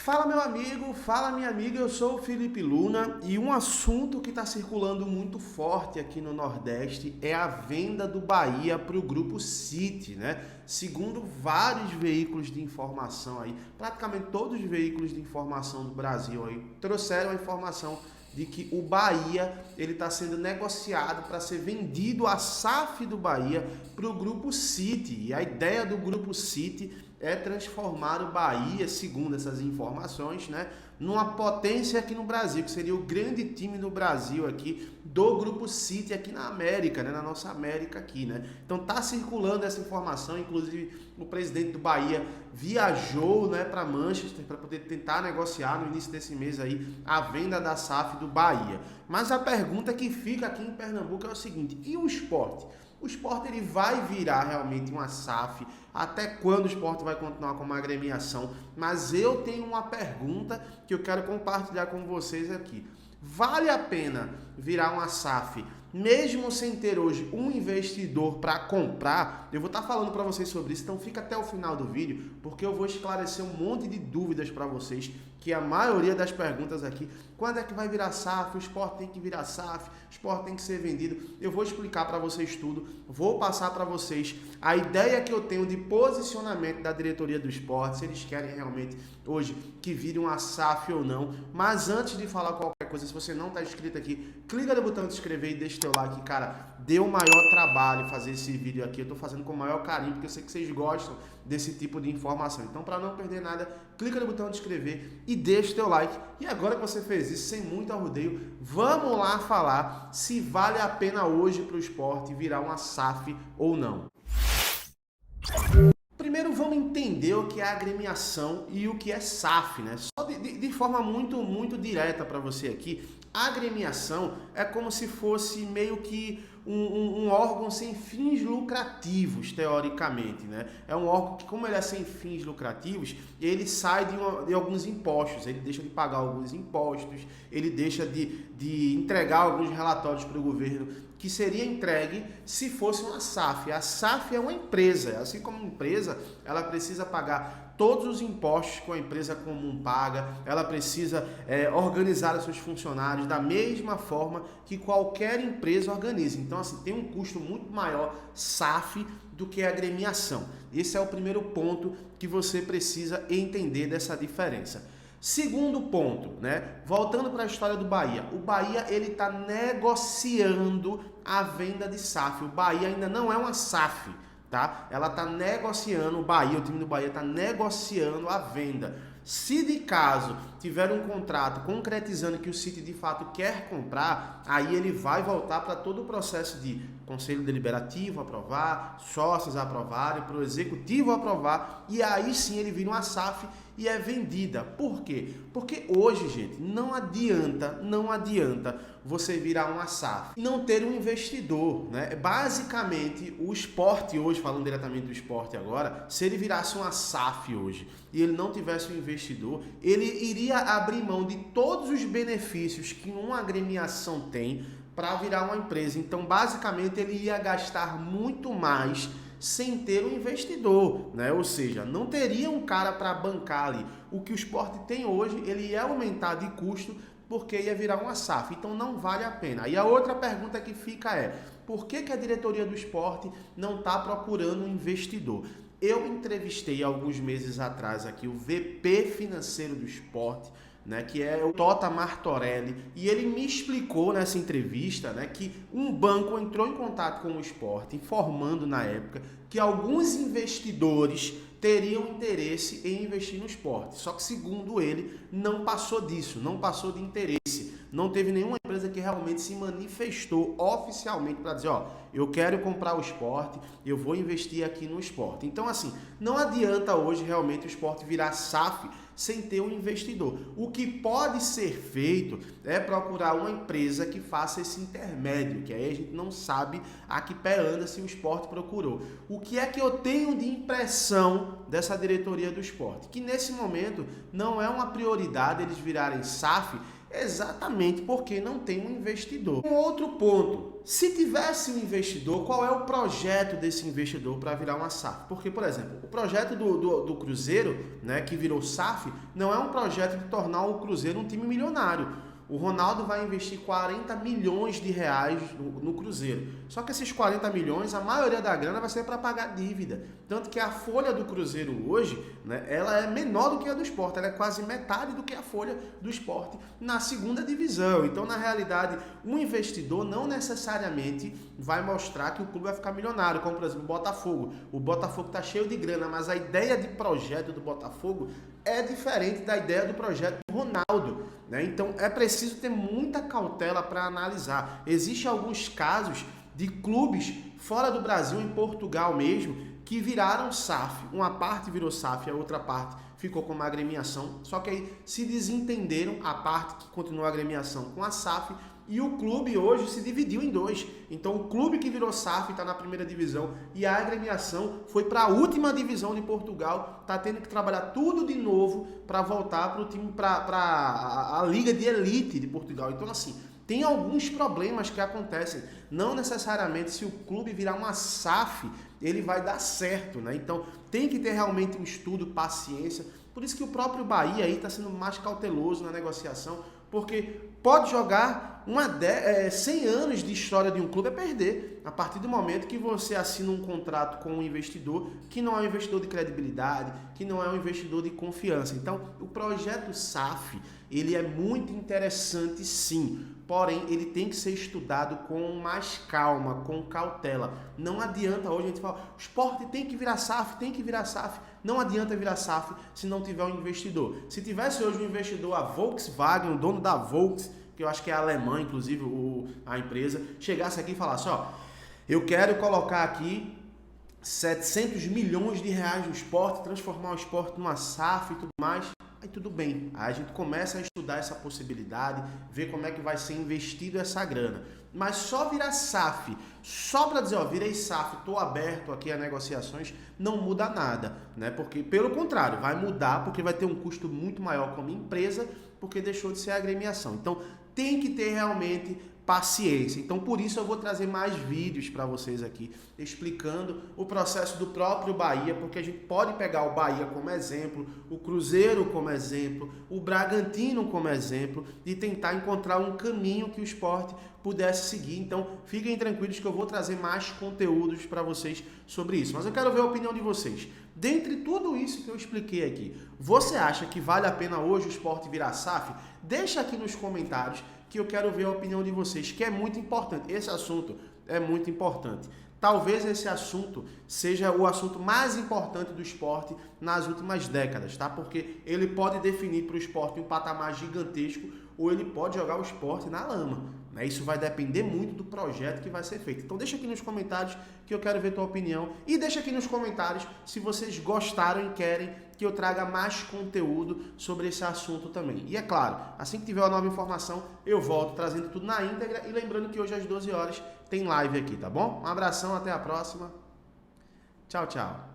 Fala meu amigo, fala minha amiga, eu sou o Felipe Luna e um assunto que está circulando muito forte aqui no Nordeste é a venda do Bahia para o Grupo City, né? Segundo vários veículos de informação aí, praticamente todos os veículos de informação do Brasil aí trouxeram a informação de que o Bahia ele está sendo negociado para ser vendido a SAF do Bahia para o Grupo City. E a ideia do Grupo City é transformar o Bahia, segundo essas informações, né, numa potência aqui no Brasil, que seria o grande time do Brasil aqui, do Grupo City aqui na América, né, na nossa América aqui, né. Então tá circulando essa informação, inclusive o presidente do Bahia viajou, né, para Manchester para poder tentar negociar no início desse mês aí a venda da SAF do Bahia. Mas a pergunta que fica aqui em Pernambuco é o seguinte: e o esporte? O esporte ele vai virar realmente uma SAF? Até quando o esporte vai continuar com uma agremiação? Mas eu tenho uma pergunta que eu quero compartilhar com vocês aqui. Vale a pena virar uma SAF, mesmo sem ter hoje um investidor para comprar? Eu vou estar falando para vocês sobre isso, então fica até o final do vídeo, porque eu vou esclarecer um monte de dúvidas para vocês, que a maioria das perguntas aqui: quando é que vai virar SAF? O esporte tem que virar SAF, o esporte tem que ser vendido. Eu vou explicar para vocês tudo, vou passar para vocês a ideia que eu tenho de posicionamento da diretoria do esporte, se eles querem realmente hoje que vire uma SAF ou não. Mas antes de falar qualquer coisa, se você não está inscrito aqui, clica no botão de se inscrever e deixa o teu like, cara. Deu o maior trabalho fazer esse vídeo aqui, eu tô fazendo com o maior carinho, porque eu sei que vocês gostam desse tipo de informação. Então, para não perder nada, clica no botão de inscrever e deixa o teu like. E agora que você fez isso, sem muito arrodeio, vamos lá falar se vale a pena hoje para o esporte virar uma SAF ou não. Primeiro vamos entender o que é agremiação e o que é SAF, né? Só de forma muito direta para você aqui, a agremiação é como se fosse meio que um órgão sem fins lucrativos, teoricamente, né? É um órgão que, como ele é sem fins lucrativos, ele sai de alguns impostos, ele deixa de pagar alguns impostos, ele deixa de entregar alguns relatórios para o governo que seria entregue se fosse uma SAF. A SAF é uma empresa, assim como uma empresa, ela precisa pagar todos os impostos que a empresa comum paga, ela precisa organizar os seus funcionários da mesma forma que qualquer empresa organiza. Então, assim, tem um custo muito maior SAF do que a agremiação. Esse é o primeiro ponto que você precisa entender dessa diferença. Segundo ponto, né? Voltando para a história do Bahia. O Bahia ele está negociando a venda de SAF. O Bahia ainda não é uma SAF, tá? Ela está negociando, o time do Bahia está negociando a venda. Se de caso tiver um contrato concretizando que o City de fato quer comprar, aí ele vai voltar para todo o processo de Conselho Deliberativo aprovar, sócios aprovarem, para o Executivo aprovar, e aí sim ele vira uma SAF e é vendida. Por quê? Porque hoje, gente, não adianta você virar uma SAF e não ter um investidor, né? Basicamente, o esporte hoje, falando diretamente do esporte agora, se ele virasse uma SAF hoje e ele não tivesse um investidor, ele iria abrir mão de todos os benefícios que uma agremiação tem para virar uma empresa. Então, basicamente, ele ia gastar muito mais sem ter um investidor, né? Ou seja, não teria um cara para bancar ali. O que o esporte tem hoje, ele ia aumentar de custo porque ia virar uma SAF. Então, não vale a pena. E a outra pergunta que fica é: por que a diretoria do esporte não está procurando um investidor? Eu entrevistei alguns meses atrás aqui o VP financeiro do esporte, né, que é o Tota Martorelli, e ele me explicou nessa entrevista, né, que um banco entrou em contato com o esporte, informando na época que alguns investidores teriam interesse em investir no esporte. Só que, segundo ele, não passou disso, não passou de interesse. Não teve nenhuma empresa que realmente se manifestou oficialmente para dizer: ó, eu quero comprar o esporte, eu vou investir aqui no esporte. Então, assim, não adianta hoje realmente o esporte virar SAF sem ter um investidor. O que pode ser feito é procurar uma empresa que faça esse intermédio, que aí a gente não sabe a que pé anda se o esporte procurou. O que é que eu tenho de impressão dessa diretoria do esporte? Que nesse momento não é uma prioridade eles virarem SAF, Exatamente porque não tem um investidor. Um outro ponto, se tivesse um investidor, qual é o projeto desse investidor para virar uma SAF? Porque, por exemplo, o projeto do Cruzeiro, né, que virou SAF, não é um projeto de tornar o Cruzeiro um time milionário. O Ronaldo vai investir 40 milhões de reais no Cruzeiro. Só que esses 40 milhões, a maioria da grana vai ser para pagar dívida. Tanto que a folha do Cruzeiro hoje, né, ela é menor do que a do Sport. Ela é quase metade do que a folha do Sport na segunda divisão. Então, na realidade, um investidor não necessariamente vai mostrar que o clube vai ficar milionário. Como, por exemplo, o Botafogo. O Botafogo está cheio de grana, mas a ideia de projeto do Botafogo é diferente da ideia do projeto do Ronaldo, né? Então é preciso ter muita cautela para analisar. Existem alguns casos de clubes fora do Brasil, em Portugal mesmo, que viraram SAF. Uma parte virou SAF, a outra parte ficou com uma agremiação. Só que aí se desentenderam, a parte que continuou a agremiação com a SAF, e o clube hoje se dividiu em dois. Então o clube que virou SAF está na primeira divisão e a agremiação foi para a última divisão de Portugal. Está tendo que trabalhar tudo de novo para voltar para o time, para a liga de elite de Portugal. Então assim, tem alguns problemas que acontecem. Não necessariamente se o clube virar uma SAF, ele vai dar certo, né? Então tem que ter realmente um estudo, paciência. Por isso que o próprio Bahia aí está sendo mais cauteloso na negociação, porque pode jogar 100 anos de história de um clube é perder. A partir do momento que você assina um contrato com um investidor que não é um investidor de credibilidade, que não é um investidor de confiança. Então, o projeto SAF, ele é muito interessante sim, porém, ele tem que ser estudado com mais calma, com cautela. Não adianta hoje a gente falar, o Sport tem que virar SAF, tem que virar SAF. Não adianta virar SAF se não tiver um investidor. Se tivesse hoje um investidor, a Volkswagen, o dono da Volks, que eu acho que é alemã, inclusive, a empresa, chegasse aqui e falasse, ó, eu quero colocar aqui 700 milhões de reais no Sport, transformar o Sport numa SAF e tudo mais, aí tudo bem. Aí a gente começa a estudar essa possibilidade, ver como é que vai ser investido essa grana. Mas só virar SAF, só para dizer, ó, virei SAF, estou aberto aqui a negociações, não muda nada, né? Porque, pelo contrário, vai mudar porque vai ter um custo muito maior como empresa, porque deixou de ser agremiação. Então, tem que ter realmente paciência. Então, por isso eu vou trazer mais vídeos para vocês aqui, explicando o processo do próprio Bahia, porque a gente pode pegar o Bahia como exemplo, o Cruzeiro como exemplo, o Bragantino como exemplo, e tentar encontrar um caminho que o Sport pudesse seguir. Então, fiquem tranquilos que eu vou trazer mais conteúdos para vocês sobre isso. Mas eu quero ver a opinião de vocês. Dentre tudo isso que eu expliquei aqui, você acha que vale a pena hoje o Sport virar SAF? Deixa aqui nos comentários que eu quero ver a opinião de vocês, que é muito importante. Esse assunto é muito importante. Talvez esse assunto seja o assunto mais importante do esporte nas últimas décadas, tá? Porque ele pode definir para o esporte um patamar gigantesco ou ele pode jogar o esporte na lama, né? Isso vai depender muito do projeto que vai ser feito. Então deixa aqui nos comentários que eu quero ver tua opinião e deixa aqui nos comentários se vocês gostaram e querem que eu traga mais conteúdo sobre esse assunto também. E é claro, assim que tiver uma nova informação, eu volto trazendo tudo na íntegra e lembrando que hoje às 12 horas tem live aqui, tá bom? Um abração, até a próxima. Tchau, tchau.